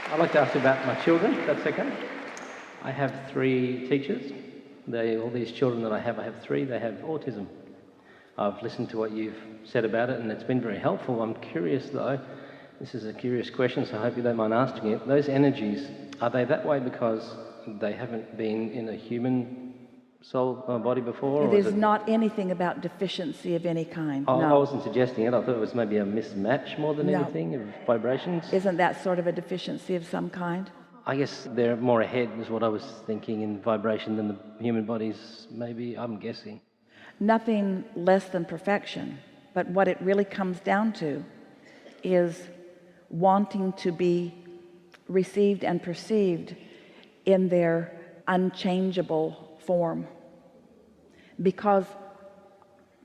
I'd like to ask you about my children, if that's okay. I have 3 teachers. All these children that I have 3, they have autism. I've listened to what you've said about it and it's been very helpful. I'm curious though, this is a curious question, so I hope you don't mind asking it. Those energies, are they that way because they haven't been in a human soul body before? It is not anything about deficiency of any kind. I No. wasn't suggesting it. I thought it was maybe a mismatch more than No. anything of vibrations. Isn't that sort of a deficiency of some kind? I guess they're more ahead is what I was thinking in vibration than the human bodies, maybe, I'm guessing. Nothing less than perfection, but what it really comes down to is wanting to be received and perceived in their unchangeable form, because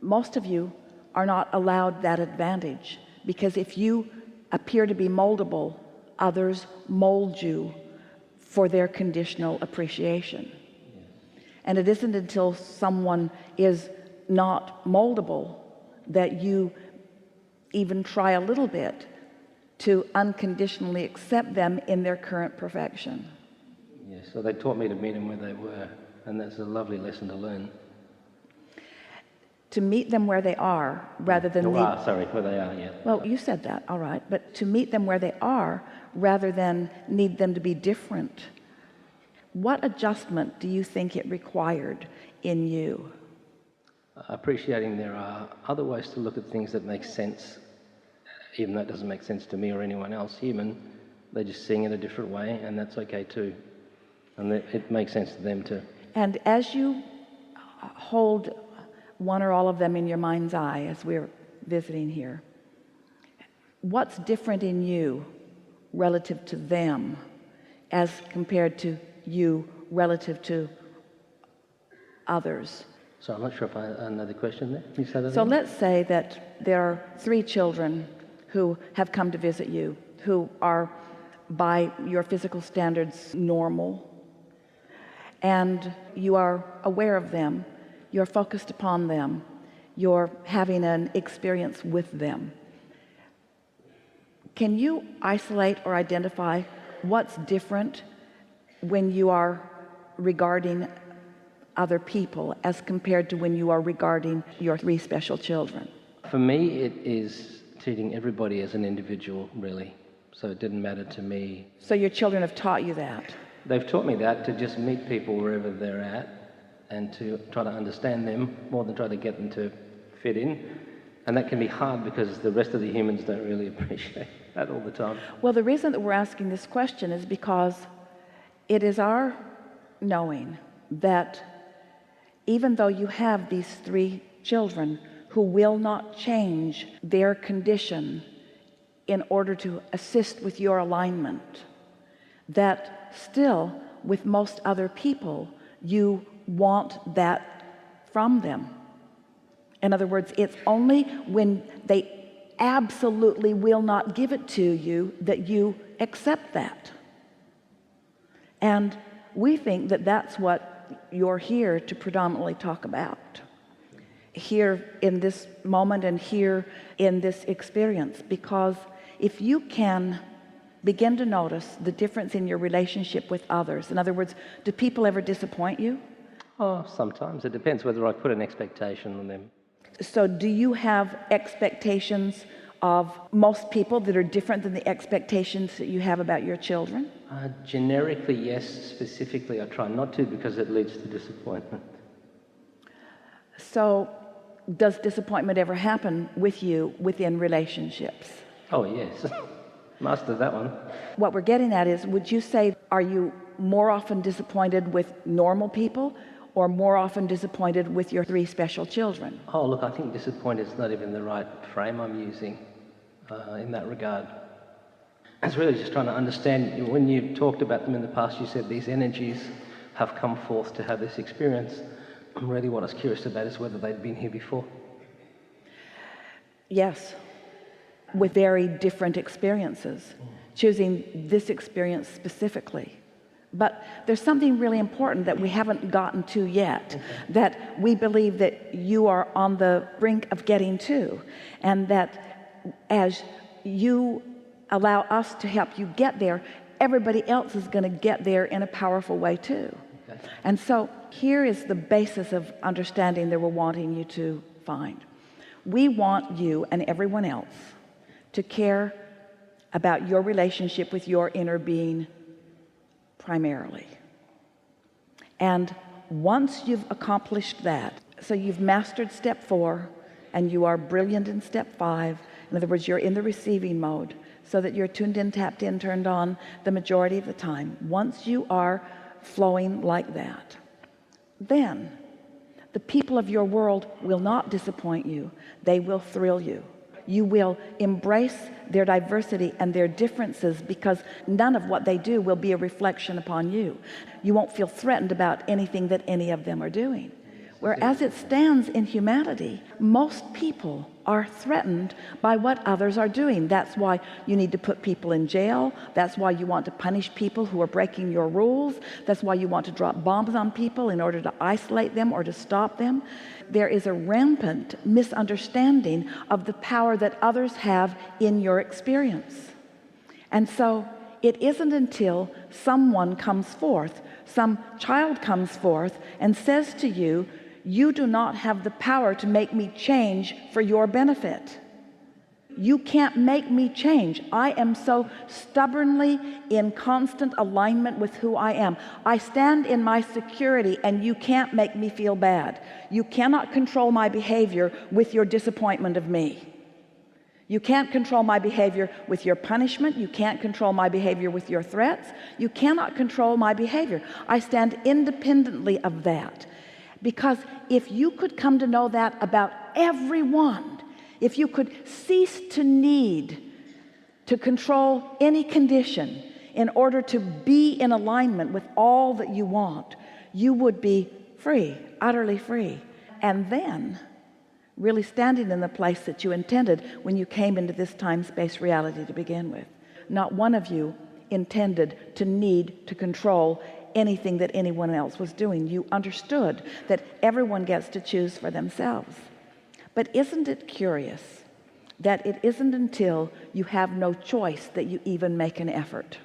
most of you are not allowed that advantage, because if you appear to be moldable, others mold you for their conditional appreciation. And it isn't until someone is not moldable that you even try a little bit to unconditionally accept them in their current perfection. Yes, so they taught me to meet them where they were, and that's a lovely lesson to learn. To meet them where they are rather than where they are, yeah. Well, you said that, all right, but to meet them where they are rather than need them to be different. What adjustment do you think it required in you? Appreciating there are other ways to look at things that make sense, even though it doesn't make sense to me or anyone else human. They're just seeing it a different way, and that's okay too. And it makes sense to them too. And as you hold one or all of them in your mind's eye as we're visiting here, what's different in you relative to them as compared to you relative to others? So I'm not sure if I know the question there. Can you say that So again? let's say that there are 3 children who have come to visit you, who are by your physical standards normal, and you are aware of them, you're focused upon them, you're having an experience with them. Can you isolate or identify what's different when you are regarding other people as compared to when you are regarding your 3 special children? For me, it is treating everybody as an individual, really. So it didn't matter to me. So your children have taught you that? They've taught me that, to just meet people wherever they're at and to try to understand them more than try to get them to fit in. And that can be hard because the rest of the humans don't really appreciate that all the time. Well, the reason that we're asking this question is because it is our knowing that even though you have these 3 children who will not change their condition in order to assist with your alignment, that still with most other people you want that from them. In other words, it's only when they absolutely will not give it to you that you accept that. And we think that that's what you're here to predominantly talk about here in this moment and here in this experience, because if you can begin to notice the difference in your relationship with others, in other words, do people ever disappoint you? Oh, sometimes. It depends whether I put an expectation on them. So do you have expectations of most people that are different than the expectations that you have about your children? Generically, yes. Specifically, I try not to because it leads to disappointment. So does disappointment ever happen with you within relationships? Oh, yes. Mastered that one. What we're getting at is, would you say, are you more often disappointed with normal people or more often disappointed with your 3 special children? Oh, look, I think disappointed is not even the right frame I'm using in that regard. It's really just trying to understand. When you talked about them in the past, you said these energies have come forth to have this experience. Really what I was curious about is whether they'd been here before. Yes, with very different experiences, choosing this experience specifically. But there's something really important that we haven't gotten to yet, that we believe that you are on the brink of getting to, and that as you allow us to help you get there, everybody else is going to get there in a powerful way too. Okay. And so here is the basis of understanding that we're wanting you to find. We want you and everyone else to care about your relationship with your inner being primarily. And once you've accomplished that, so you've mastered step 4 and you are brilliant in step 5, in other words, you're in the receiving mode so that you're tuned in, tapped in, turned on the majority of the time. Once you are flowing like that, then the people of your world will not disappoint you. They will thrill you. You will embrace their diversity and their differences, because none of what they do will be a reflection upon you. You won't feel threatened about anything that any of them are doing. Whereas it stands in humanity, most people are threatened by what others are doing. That's why you need to put people in jail. That's why you want to punish people who are breaking your rules. That's why you want to drop bombs on people in order to isolate them or to stop them. There is a rampant misunderstanding of the power that others have in your experience. And so it isn't until someone comes forth, some child comes forth and says to you, you do not have the power to make me change for your benefit. You can't make me change. I am so stubbornly in constant alignment with who I am. I stand in my security, and you can't make me feel bad. You cannot control my behavior with your disappointment of me. You can't control my behavior with your punishment. You can't control my behavior with your threats. You cannot control my behavior. I stand independently of that. Because if you could come to know that about everyone, if you could cease to need to control any condition in order to be in alignment with all that you want, you would be free, utterly free. And then really standing in the place that you intended when you came into this time-space reality to begin with. Not one of you intended to need to control anything that anyone else was doing. You understood that everyone gets to choose for themselves. But isn't it curious that it isn't until you have no choice that you even make an effort?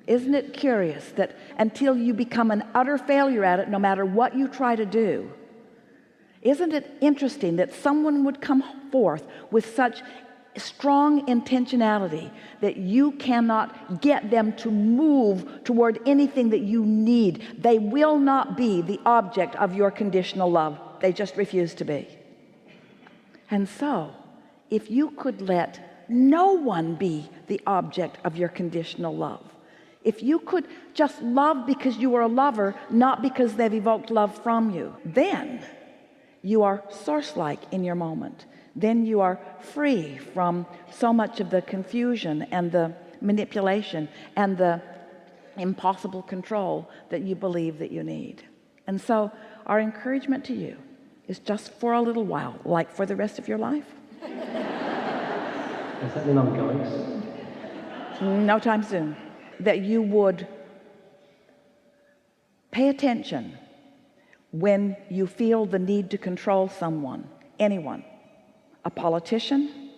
Isn't it curious that until you become an utter failure at it, no matter what you try to do? Isn't it interesting that someone would come forth with such strong intentionality that you cannot get them to move toward anything that you need? They will not be the object of your conditional love. They just refuse to be. And so, if you could let no one be the object of your conditional love, if you could just love because you are a lover, not because they've evoked love from you, then you are source-like in your moment. Then you are free from so much of the confusion and the manipulation and the impossible control that you believe that you need. And so our encouragement to you is just for a little while, like for the rest of your life. Is that when I'm going? No time soon. That you would pay attention when you feel the need to control someone, anyone, a politician,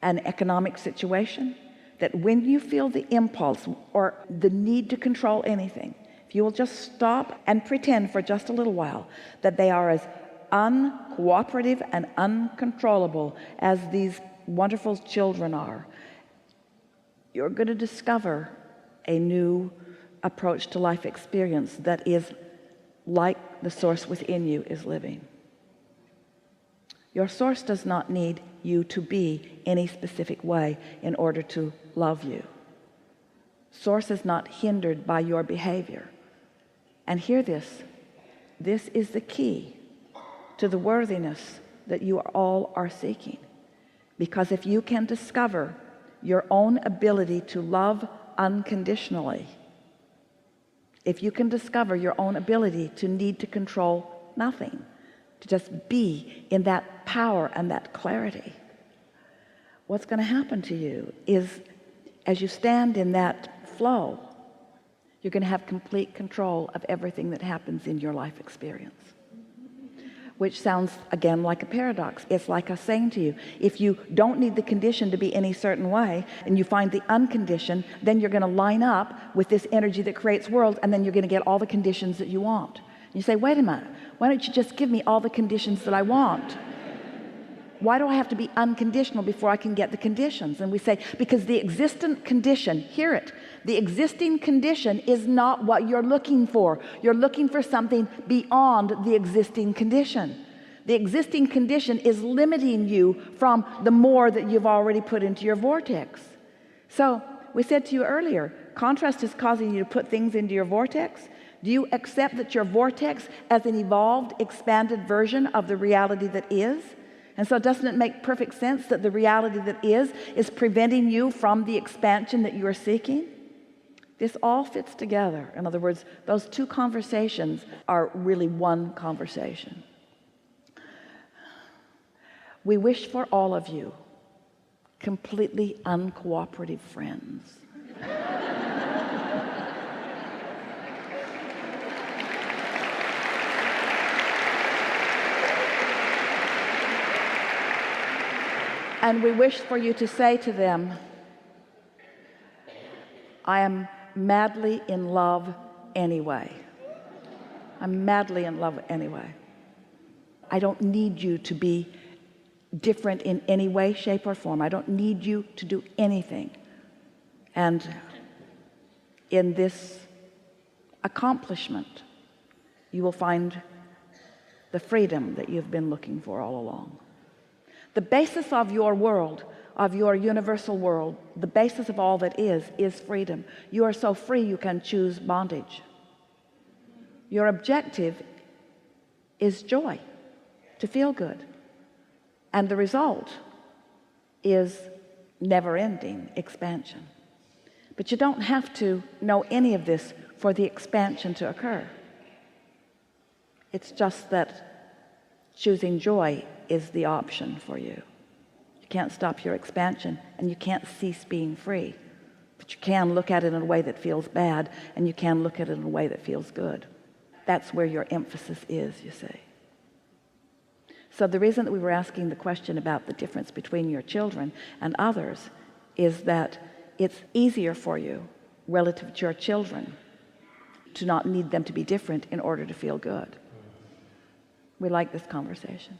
an economic situation, that when you feel the impulse or the need to control anything, if you will just stop and pretend for just a little while that they are as uncooperative and uncontrollable as these wonderful children are, you're going to discover a new approach to life experience that is like the source within you is living. Your source does not need you to be any specific way in order to love you. Source is not hindered by your behavior. And hear this is the key to the worthiness that you all are seeking. Because if you can discover your own ability to love unconditionally, if you can discover your own ability to need to control nothing, to just be in that power and that clarity, what's going to happen to you is, as you stand in that flow, you're going to have complete control of everything that happens in your life experience. which sounds again like a paradox. It's like us saying to you, if you don't need the condition to be any certain way and you find the unconditioned, then you're going to line up with this energy that creates worlds, and then you're going to get all the conditions that you want. And you say, wait a minute, why don't you just give me all the conditions that I want? Why do I have to be unconditional before I can get the conditions? And we say, because the existent condition, hear it, the existing condition is not what you're looking for. You're looking for something beyond the existing condition. The existing condition is limiting you from the more that you've already put into your vortex. So we said to you earlier, contrast is causing you to put things into your vortex. Do you accept that your vortex as an evolved, expanded version of the reality that is? And so doesn't it make perfect sense that the reality that is preventing you from the expansion that you are seeking? This all fits together. In other words, those two conversations are really one conversation. We wish for all of you completely uncooperative friends. And we wish for you to say to them, I am madly in love anyway. I'm madly in love anyway. I don't need you to be different in any way, shape, or form. I don't need you to do anything. And in this accomplishment, you will find the freedom that you've been looking for all along. The basis of your world, of your universal world, the basis of all that is freedom. You are so free you can choose bondage. Your objective is joy, to feel good. And the result is never-ending expansion. But you don't have to know any of this for the expansion to occur. It's just that choosing joy is the option for you. You can't stop your expansion, and you can't cease being free, but you can look at it in a way that feels bad, and you can look at it in a way that feels good. That's where your emphasis is, you see. So the reason that we were asking the question about the difference between your children and others is that it's easier for you relative to your children to not need them to be different in order to feel good. We like this conversation.